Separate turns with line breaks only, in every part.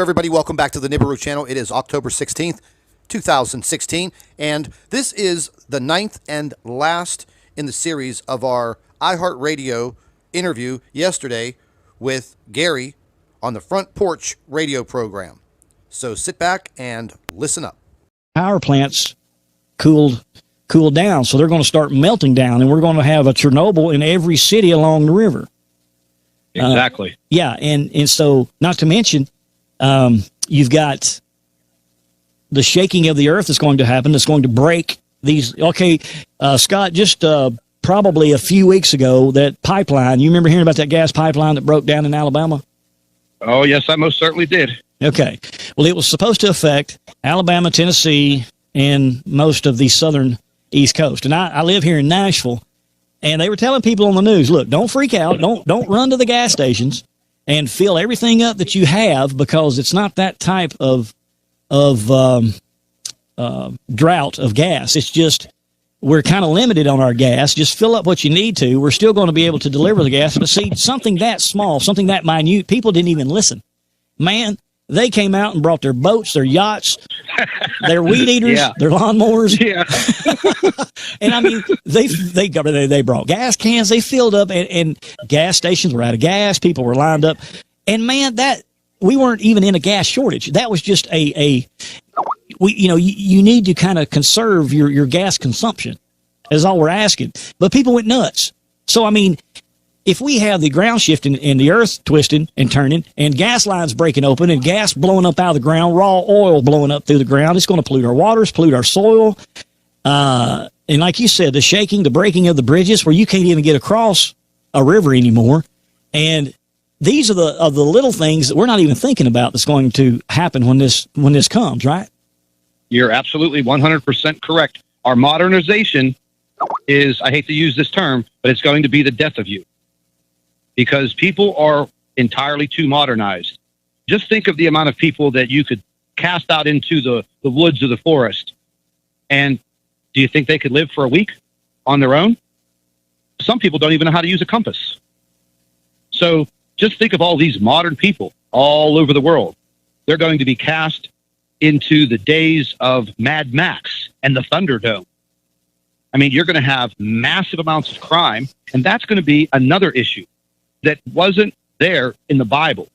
everybody. Welcome back to the Nibiru channel. It is October 16th, 2016, and this is the ninth and last in the series of our iHeartRadio interview yesterday with Gary on the Front Porch radio program. So sit back and listen up.
Power plants cooled down, so they're going to start melting down, and we're going to have a Chernobyl in every city along the river.
Exactly.
Yeah, and so not to mention, you've got the shaking of the earth that's going to happen. That's going to break these. Okay, Scott, just probably a few weeks ago, that pipeline. You remember hearing about that gas pipeline that broke down in Alabama?
Oh, yes, I most certainly did.
Okay. Well, it was supposed to affect Alabama, Tennessee, and most of the southern East Coast. And I live here in Nashville, and they were telling people on the news, look, don't freak out. Don't run to the gas stations and fill everything up that you have, because it's not that type of drought of gas. It's just we're kind of limited on our gas. Just fill up what you need to. We're still going to be able to deliver the gas. But see, something that small, something that minute, people didn't even listen. Man, they came out and brought their boats, their yachts, their weed eaters, their lawnmowers. Yeah. And I mean, they brought gas cans. They filled up, and gas stations were out of gas. People were lined up. And man, that we weren't even in a gas shortage. That was just you need to kind of conserve your gas consumption, is all we're asking. But people went nuts. So, I mean, if we have the ground shifting and the earth twisting and turning and gas lines breaking open and gas blowing up out of the ground, raw oil blowing up through the ground, it's going to pollute our waters, pollute our soil. And like you said, the shaking, the breaking of the bridges where you can't even get across a river anymore. And these are the little things that we're not even thinking about that's going to happen when this comes, right?
You're absolutely 100% correct. Our modernization is, I hate to use this term, but it's going to be the death of you. Because people are entirely too modernized. Just think of the amount of people that you could cast out into the woods or the forest. And do you think they could live for a week on their own? Some people don't even know how to use a compass. So just think of all these modern people all over the world. They're going to be cast into the days of Mad Max and the Thunderdome. I mean, you're going to have massive amounts of crime, and that's going to be another issue that wasn't there in the Bible.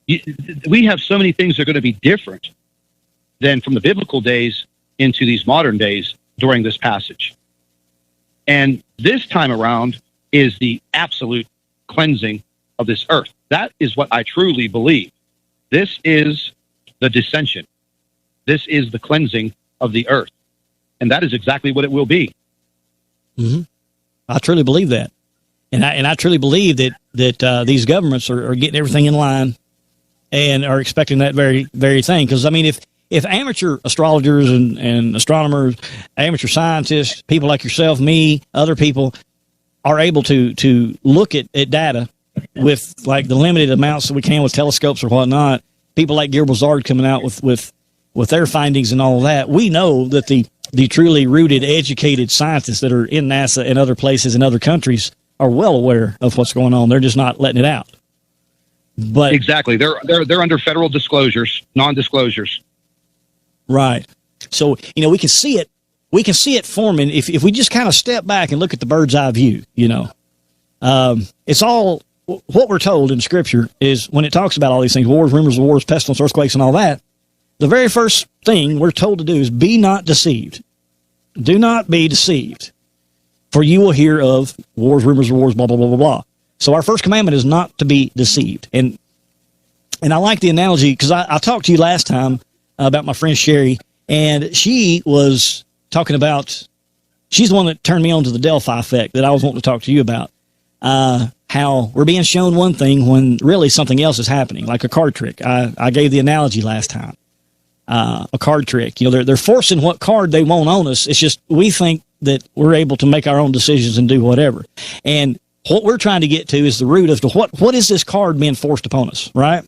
We have so many things that are going to be different than from the biblical days into these modern days during this passage. And this time around is the absolute cleansing of this earth. That is what I truly believe. This is the dissension. This is the cleansing of the earth. And that is exactly what it will be.
Mm-hmm. I truly believe that. And I truly believe that these governments are getting everything in line and are expecting that very, very thing. Because, I mean, if amateur astrologers and astronomers, amateur scientists, people like yourself, me, other people are able to look at data with, like, the limited amounts that we can with telescopes or whatnot, people like Gil Buzard coming out with their findings and all that, we know that the truly rooted, educated scientists that are in NASA and other places in other countries are well aware of what's going on. They're just not letting it out. But
exactly, they're under federal disclosures, non-disclosures.
Right. So we can see it. We can see it forming if we just kind of step back and look at the bird's eye view. It's all what we're told in Scripture is when it talks about all these things: wars, rumors of wars, pestilence, earthquakes, and all that. The very first thing we're told to do is be not deceived. Do not be deceived. For you will hear of wars, rumors of wars, blah, blah, blah, blah, blah. So our first commandment is not to be deceived. And I like the analogy because I talked to you last time about my friend Sherry, and she was talking about, she's the one that turned me on to the Delphi effect that I was wanting to talk to you about. How we're being shown one thing when really something else is happening, like a card trick. I gave the analogy last time. A card trick. They're forcing what card they want on us. It's just we think that we're able to make our own decisions and do whatever. And what we're trying to get to is the root of what is this card being forced upon us, right?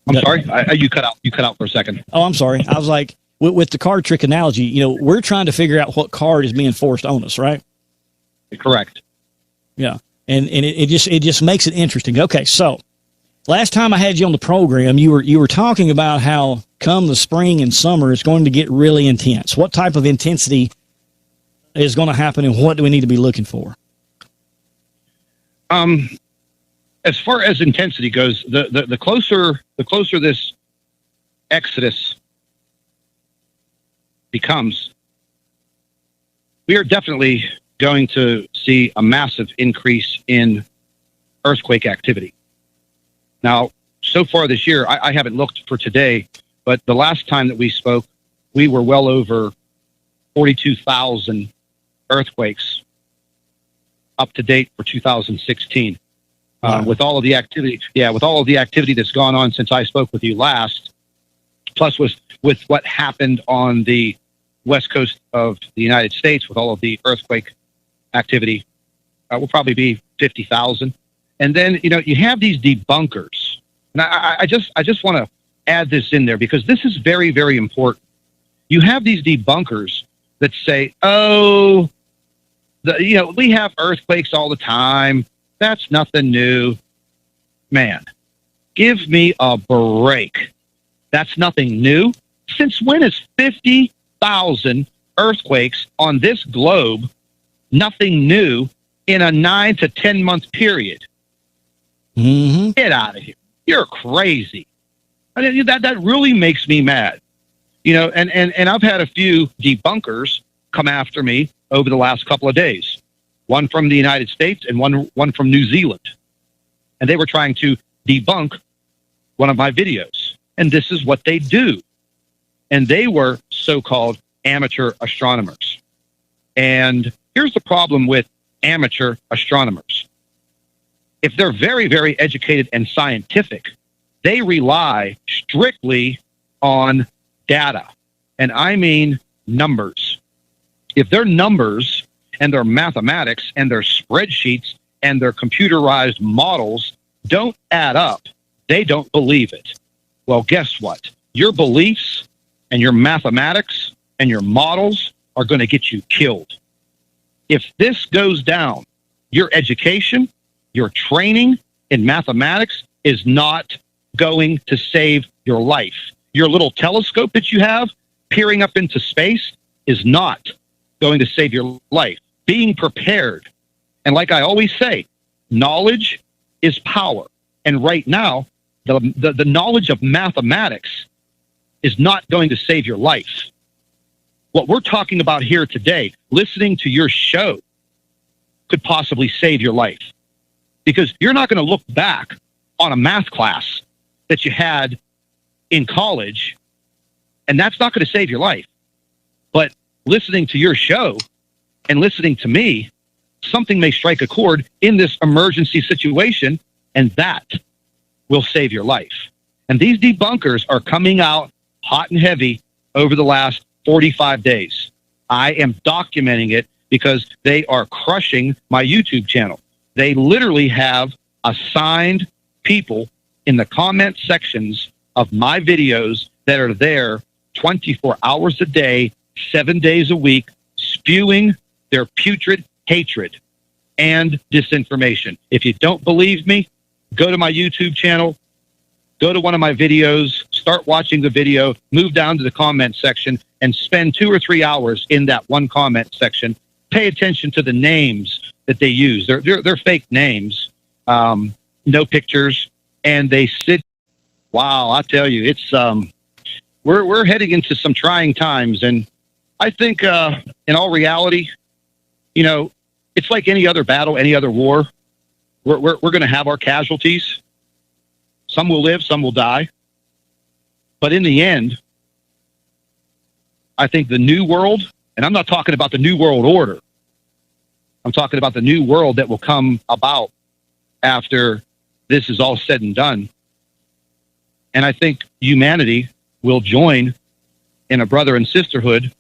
I'm sorry, you cut out for a second.
Oh, I'm sorry. I was like, with the card trick analogy, we're trying to figure out what card is being forced on us, right?
Correct.
Yeah, and it just makes it interesting. Okay, so Last time I had you on the program, you were talking about how come the spring and summer it's going to get really intense. What type of intensity is going to happen, and what do we need to be looking for?
As far as intensity goes, the closer this exodus becomes, we are definitely going to see a massive increase in earthquake activity. Now, so far this year, I haven't looked for today, but the last time that we spoke, we were well over 42,000 earthquakes up to date for 2016.
Wow.
With all of the activity that's gone on since I spoke with you last, plus with what happened on the west coast of the United States with all of the earthquake activity, will probably be 50,000. And then, you have these debunkers. And I just want to add this in there because this is very, very important. You have these debunkers that say, oh, we have earthquakes all the time. That's nothing new. Man, give me a break. That's nothing new. Since when is 50,000 earthquakes on this globe nothing new in a 9 to 10 month period?
Mm-hmm.
Get out of here. You're crazy. I mean, that really makes me mad. And I've had a few debunkers come after me over the last couple of days. One from the United States and one from New Zealand. And they were trying to debunk one of my videos. And this is what they do. And they were so-called amateur astronomers. And here's the problem with amateur astronomers. If they're very, very educated and scientific, they rely strictly on data. And I mean numbers. If their numbers and their mathematics and their spreadsheets and their computerized models don't add up, they don't believe it. Well, guess what? Your beliefs and your mathematics and your models are going to get you killed. If this goes down, your education, your training in mathematics is not going to save your life. Your little telescope that you have peering up into space is not going to save your life. Being prepared. And like I always say, knowledge is power. And right now, the knowledge of mathematics is not going to save your life. What we're talking about here today, listening to your show, could possibly save your life. Because you're not going to look back on a math class that you had in college, and that's not going to save your life. But listening to your show and listening to me, something may strike a chord in this emergency situation, and that will save your life. And these debunkers are coming out hot and heavy over the last 45 days. I am documenting it because they are crushing my YouTube channel. They literally have assigned people in the comment sections of my videos that are there 24 hours a day, 7 days a week, spewing their putrid hatred and disinformation. If you don't believe me, go to my YouTube channel, go to one of my videos, start watching the video, move down to the comment section, and spend 2 or 3 hours in that one comment section. Pay attention to the names that they use. They're fake names, no pictures, and they sit. Wow, I tell you, it's we're heading into some trying times, and I think in all reality, it's like any other battle, any other war. We're going to have our casualties. Some will live, some will die. But in the end, I think the new world, and I'm not talking about the new world order. I'm talking about the new world that will come about after this is all said and done. And I think humanity will join in a brother and sisterhood,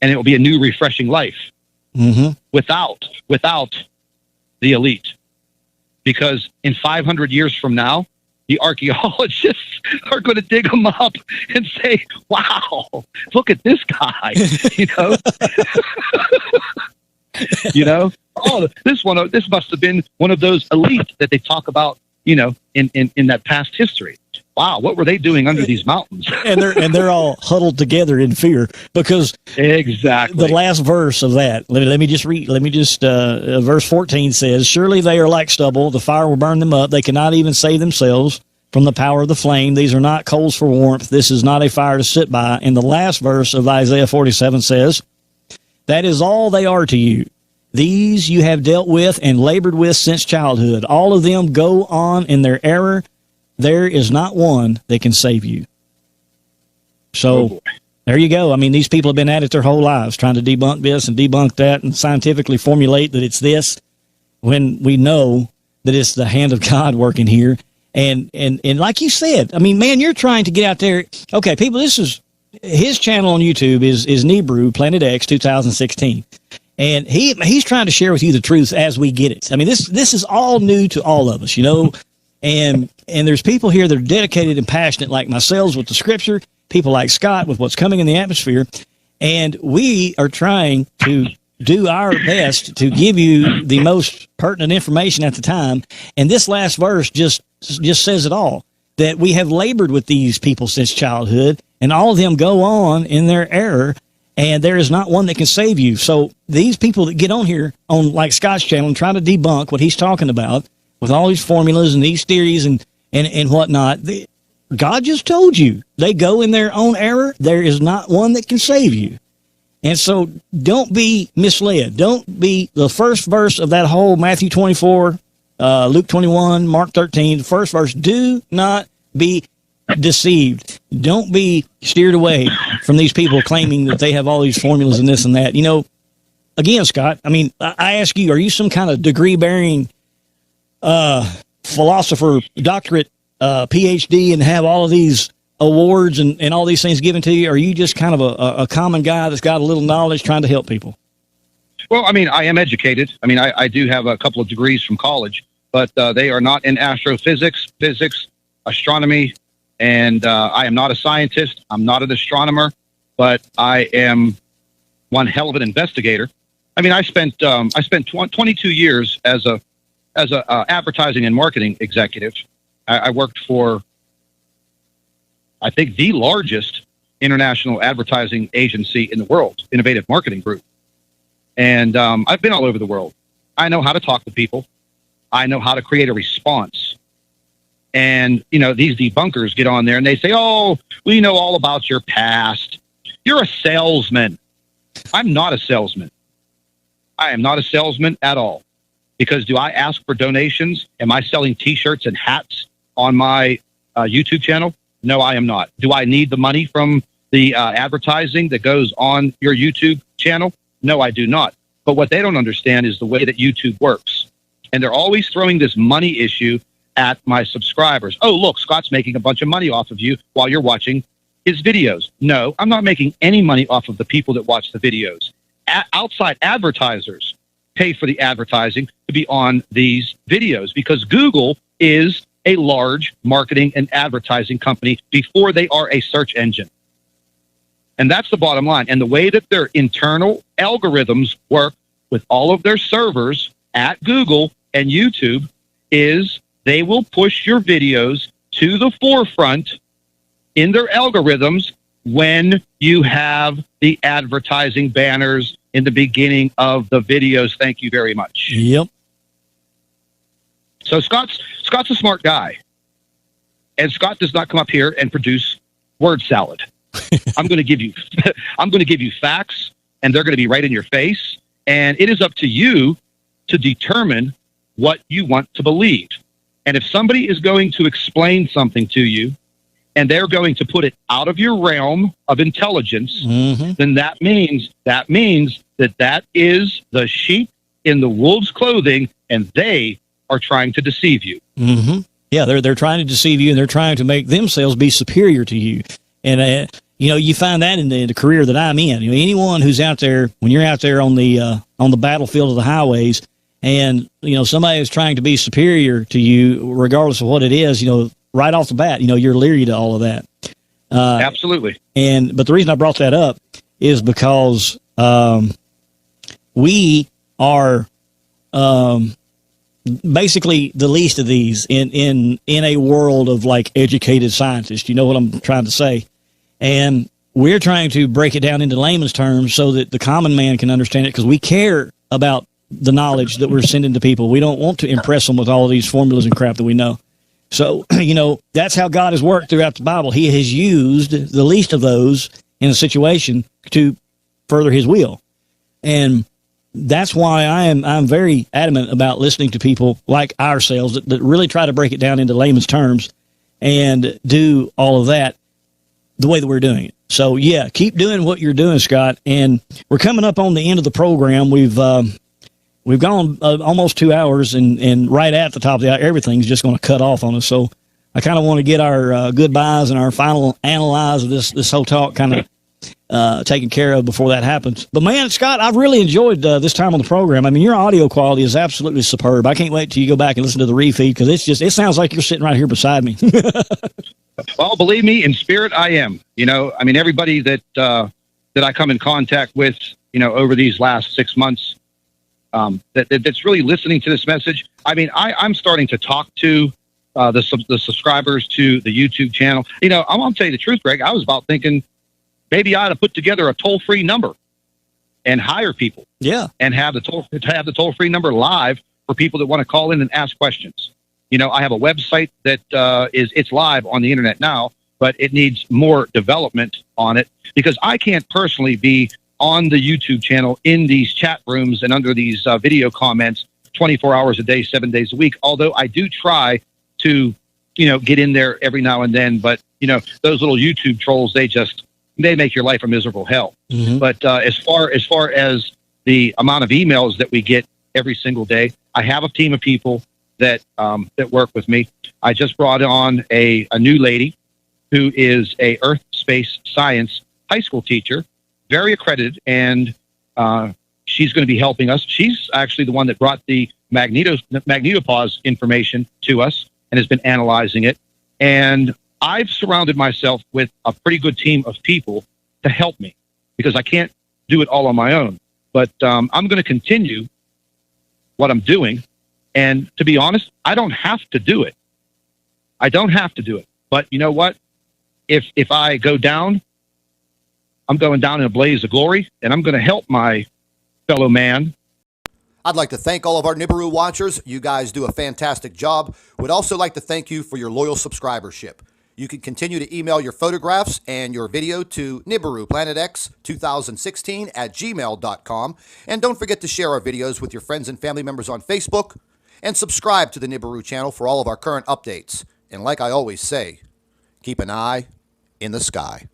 and it will be a new, refreshing life without the elite. Because in 500 years from now, the archaeologists are going to dig them up and say, wow, look at this guy, oh, this must have been one of those elite that they talk about in that past history. Wow, what were they doing under these mountains?
and they're all huddled together in fear because
exactly
the last verse of that. Let me just read. Verse 14 says, "Surely they are like stubble; the fire will burn them up. They cannot even save themselves from the power of the flame. These are not coals for warmth. This is not a fire to sit by." And the last verse of Isaiah 47 says, "That is all they are to you. These you have dealt with and labored with since childhood. All of them go on in their error. There is not one that can save you." So there you go. I mean, these people have been at it their whole lives, trying to debunk this and debunk that and scientifically formulate that it's this, when we know that it's the hand of God working here. And like you said, I mean, man, you're trying to get out there. Okay, people, this is his channel on YouTube is Nibiru Planet X 2016. And he's trying to share with you the truth as we get it. I mean, this is all new to all of us, And there's people here that are dedicated and passionate like myself with the scripture, people like Scott with what's coming in the atmosphere. And we are trying to do our best to give you the most pertinent information at the time. And this last verse just says it all, that we have labored with these people since childhood, and all of them go on in their error, and there is not one that can save you. So these people that get on here on like Scott's channel and try to debunk what he's talking about with all these formulas and these theories and whatnot, God just told you they go in their own error. There is not one that can save you. And so don't be misled. Don't be the first verse of that whole Matthew 24, Luke 21, Mark 13, the first verse. Do not be deceived. Don't be steered away from these people claiming that they have all these formulas and this and that. Again, Scott, I mean, I ask you, are you some kind of degree-bearing philosopher, doctorate, PhD, and have all of these awards and all these things given to you? Or are you just kind of a common guy that's got a little knowledge trying to help people?
Well, I mean, I am educated. I mean, I do have a couple of degrees from college, but they are not in astrophysics, physics, astronomy, and I am not a scientist. I'm not an astronomer, but I am one hell of an investigator. I mean, I spent 22 years as a advertising and marketing executive. I worked for, I think, the largest international advertising agency in the world, Innovative Marketing Group. And I've been all over the world. I know how to talk to people. I know how to create a response. And, these debunkers get on there and they say, "Oh, we know all about your past. You're a salesman." I'm not a salesman. I am not a salesman at all. Because do I ask for donations? Am I selling T-shirts and hats on my YouTube channel? No, I am not. Do I need the money from the advertising that goes on your YouTube channel? No, I do not. But what they don't understand is the way that YouTube works. And they're always throwing this money issue at my subscribers. "Oh, look, Scott's making a bunch of money off of you while you're watching his videos." No, I'm not making any money off of the people that watch the videos. Outside advertisers pay for the advertising to be on these videos because Google is a large marketing and advertising company before they are a search engine. And that's the bottom line. And the way that their internal algorithms work with all of their servers at Google and YouTube is they will push your videos to the forefront in their algorithms when you have the advertising banners in the beginning of the videos. Thank you very much.
Yep.
So Scott's a smart guy. And Scott does not come up here and produce word salad. I'm going to give you facts, and they're going to be right in your face. And it is up to you to determine what you want to believe. And if somebody is going to explain something to you and they're going to put it out of your realm of intelligence, then that means that is the sheep in the wolf's clothing, and they are trying to deceive you.
Mm-hmm. Yeah, they're trying to deceive you, and they're trying to make themselves be superior to you. And you find that in the career that I'm in. Anyone who's out there, when you're out there on the battlefield of the highways, and somebody is trying to be superior to you, regardless of what it is, right off the bat, you're leery to all of that.
Absolutely.
But the reason I brought that up is because we are basically the least of these in a world of like educated scientists. You know what I'm trying to say? And we're trying to break it down into layman's terms so that the common man can understand it, because we care about the knowledge that we're sending to people. We don't want to impress them with all of these formulas and crap that we know. So, that's how God has worked throughout the Bible. He has used the least of those in a situation to further his will. And that's why I'm very adamant about listening to people like ourselves that really try to break it down into layman's terms and do all of that the way that we're doing it. So, yeah, keep doing what you're doing, Scott. And we're coming up on the end of the program. We've gone almost 2 hours, and right at the top of the hour, everything's just going to cut off on us. So I kind of want to get our goodbyes and our final analyze of this whole talk kind of taken care of before that happens. But, man, Scott, I've really enjoyed this time on the program. I mean, your audio quality is absolutely superb. I can't wait till you go back and listen to the refeed, because it sounds like you're sitting right here beside me.
Well, believe me, in spirit, I am. Everybody that I come in contact with, over these last 6 months, that's really listening to this message. I'm starting to talk to the subscribers to the YouTube channel. I'm going to tell you the truth, Greg. I was about thinking maybe I ought to put together a toll-free number and hire people.
Yeah,
and have the toll-free number live for people that want to call in and ask questions. I have a website that it's live on the internet now, but it needs more development on it, because I can't personally be on the YouTube channel in these chat rooms and under these video comments 24 hours a day, 7 days a week. Although I do try to, get in there every now and then. But, those little YouTube trolls, they make your life a miserable hell. Mm-hmm. But as far as the amount of emails that we get every single day, I have a team of people that work with me. I just brought on a new lady who is a earth space science high school teacher, very accredited, and she's going to be helping us. She's actually the one that brought the magnetopause information to us and has been analyzing it. And I've surrounded myself with a pretty good team of people to help me, because I can't do it all on my own. But I'm going to continue what I'm doing. And to be honest, I don't have to do it. But you know what? If I go down, I'm going down in a blaze of glory, and I'm going to help my fellow man.
I'd like to thank all of our Nibiru watchers. You guys do a fantastic job. Would also like to thank you for your loyal subscribership. You can continue to email your photographs and your video to NibiruPlanetX2016@gmail.com. And don't forget to share our videos with your friends and family members on Facebook. And subscribe to the Nibiru channel for all of our current updates. And like I always say, keep an eye in the sky.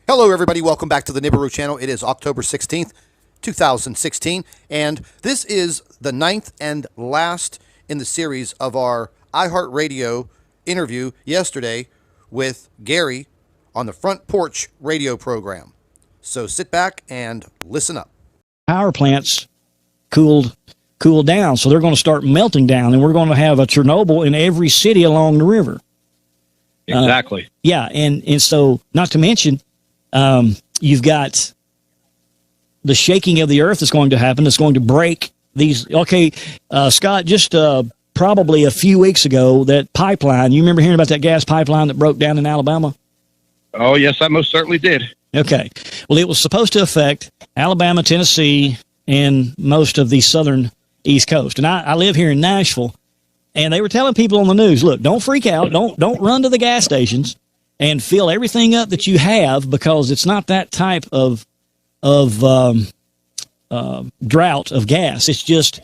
Hello, everybody. Welcome back to the Nibiru channel. It is October 16th, 2016, and this is the 9th and last in the series of our iHeartRadio interview yesterday with Gary on the Front Porch radio program. So sit back and listen up.
Power plants cooled down, so they're going to start melting down, and we're going to have a Chernobyl in every city along the river.
Exactly.
Yeah, and so not to mention, you've got the shaking of the earth that's going to happen. That's going to break these. Okay, Scott, just probably a few weeks ago, that pipeline, you remember hearing about that gas pipeline that broke down in Alabama?
Oh, yes, I most certainly did.
Okay. Well, it was supposed to affect Alabama, Tennessee, and most of the southern East Coast. And I live here in Nashville, and they were telling people on the news, look, don't freak out. Don't run to the gas stations and fill everything up that you have, because it's not that type of drought of gas. It's just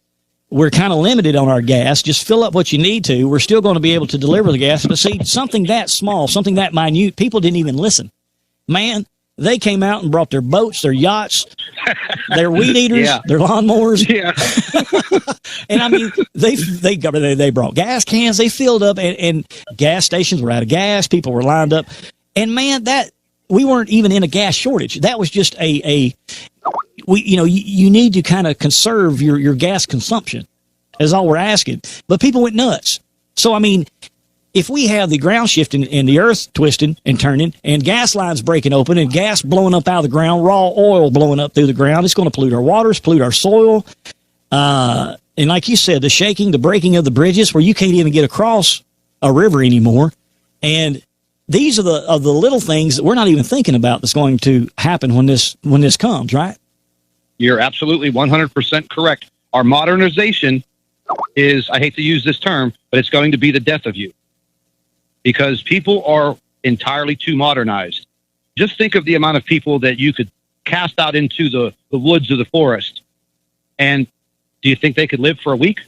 we're kind of limited on our gas. Just fill up what you need to. We're still going to be able to deliver the gas. But see, something that small, something that minute, people didn't even listen. Man, they came out and brought their boats, their yachts, their weed eaters, their lawnmowers. Yeah. And I mean, they brought gas cans. They filled up, and gas stations were out of gas. People were lined up. And man, that we weren't even in a gas shortage. That was just you need to kind of conserve your gas consumption. Is all we're asking. But people went nuts. So, I mean, if we have the ground shifting and the earth twisting and turning and gas lines breaking open and gas blowing up out of the ground, raw oil blowing up through the ground, it's going to pollute our waters, pollute our soil. And like you said, the shaking, the breaking of the bridges where you can't even get across a river anymore. And these are the little things that we're not even thinking about that's going to happen when this comes, right?
You're absolutely 100% correct. Our modernization is, I hate to use this term, but it's going to be the death of you because people are entirely too modernized. Just think of the amount of people that you could cast out into the woods or the forest. And do you think they could live for a week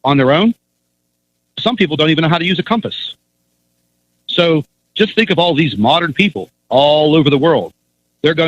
on their own? Some people don't even know how to use a compass. So just think of all these modern people all over the world. They're going